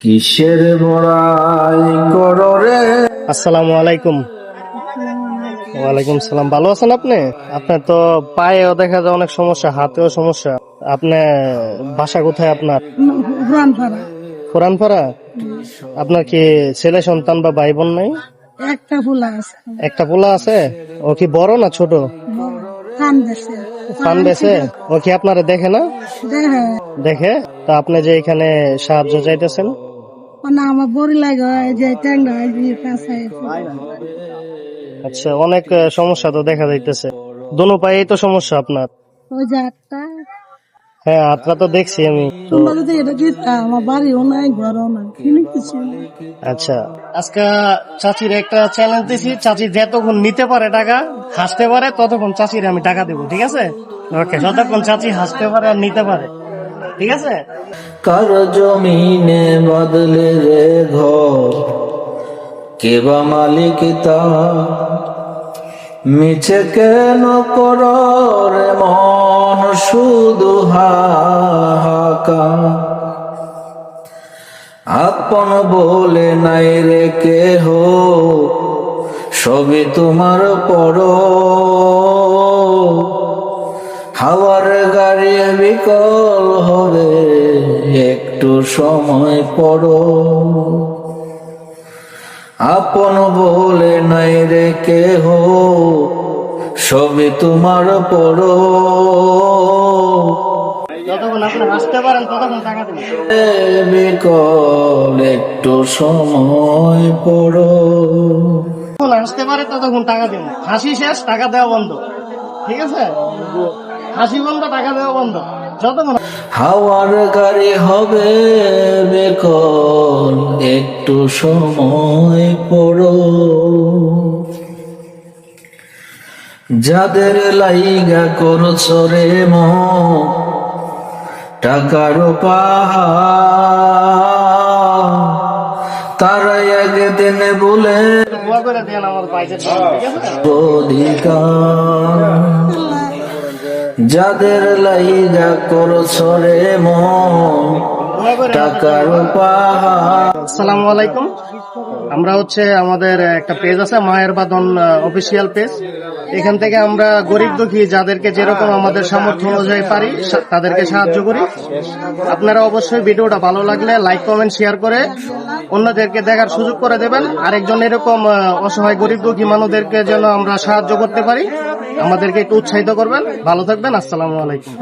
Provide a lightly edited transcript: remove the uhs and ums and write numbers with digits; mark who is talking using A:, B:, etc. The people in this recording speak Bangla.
A: কিসের বড়াই করো রে।
B: আসসালামু আলাইকুম। ওয়ালাইকুম সালাম। ভালো আছেন আপনি? আপনার তো পায়েও দেখা যায় অনেক সমস্যা, হাতেও সমস্যা। আপনি বাসা কোথায় আপনার?
C: পুরানপাড়া।
B: কোরআনপাড়া। আপনার কি ছেলে সন্তান বা ভাই বোন নাই?
C: একটা ফুলা আছে,
B: একটা পোলা আছে। ও কি বড় না ছোট?
C: কান দেশে
B: পান বেছে। ও কি আপনারা দেখে না?
C: দেখে
B: দেখে। তা আপনি যে এখানে সাহায্য চাইতেছেন?
C: না আমার বড়ি লাগে যে ট্যাংরা কাছে
B: আচ্ছা, অনেক সমস্যা তো দেখা যাইতেছে। দোনো পায়েই তো সমস্যা আপনার।
C: ওই যে একটা
B: হ্যাঁ, হাতটা তো দেখছি আমি তো।
C: তোমরা যদি এটা দিতা আমার বাড়িও নাই ঘরও নাই কিনে কিছু নেই।
B: আচ্ছা, আজকে চাচির একটা চ্যালেঞ্জ দিছি। চাচি যতক্ষণ নিতে পারে টাকা, হাসতে পারে, ততক্ষণ চাচির আমি টাকা দেবো, ঠিক আছে? ওকে, যতক্ষণ চাচি হাসতে পারে আর নিতে পারে, ঠিক আছে?
A: কার জমিনে বদলে রে ঘর, কে বা মালিক তা, মিছে কেন করো রে মন শুধু হাহাকার। আপন বলে নাই রে কেহ, সবই তোমার পরো। হাওয়ার গাড়ি বিকল হবে, একটু সময় পড়ো। আপন বলে নাই রে কেহ, সবই তোমার পরো।
B: যতক্ষণ আপনি হাসতে পারেন ততক্ষণ টাকা দেবো।
A: বিকল একটু সময় পড়ো।
B: যতক্ষণ হাসতে পারে ততক্ষণ টাকা দেবো। হাসি শেষ, টাকা দেওয়া বন্ধ, ঠিক আছে? হাসি বন্ধ, টাকা দেওয়া বন্ধ। যতক্ষণ
A: হাওয়ার গাড়ি হবে বেকল, একটু সময় পড়ো। যাদের লাইগা করছো রে মন টাকার পাহাড়, তারা একদিন বলে
B: দোয়া করে দেন আমার বাইকের জন্য, ঠিক আছে?
A: অধিকার। যাদের লাইগা করছো রে মন
B: দোয়া করে।
A: টাকার পাহাড়।
B: আসসালামু আলাইকুম। আমরা আমাদের একটা পেজ আছে, মায়ের বাদন অফিসিয়াল পেজ। এখান থেকে আমরা গরিব দুঃখী যাদেরকে যেরকম আমাদের সামর্থ্য অনুযায়ী পারি তাদেরকে সাহায্য করি। আপনারা অবশ্যই ভিডিওটা ভালো লাগলে লাইক কমেন্ট শেয়ার করে অন্যদেরকে দেখার সুযোগ করে দেবেন। আরেকজন এরকম অসহায় গরিব দুঃখী মানুষদেরকে যেন আমরা সাহায্য করতে পারি, আমাদেরকে একটু উৎসাহিত করবেন। ভালো থাকবেন। আসসালামু আলাইকুম।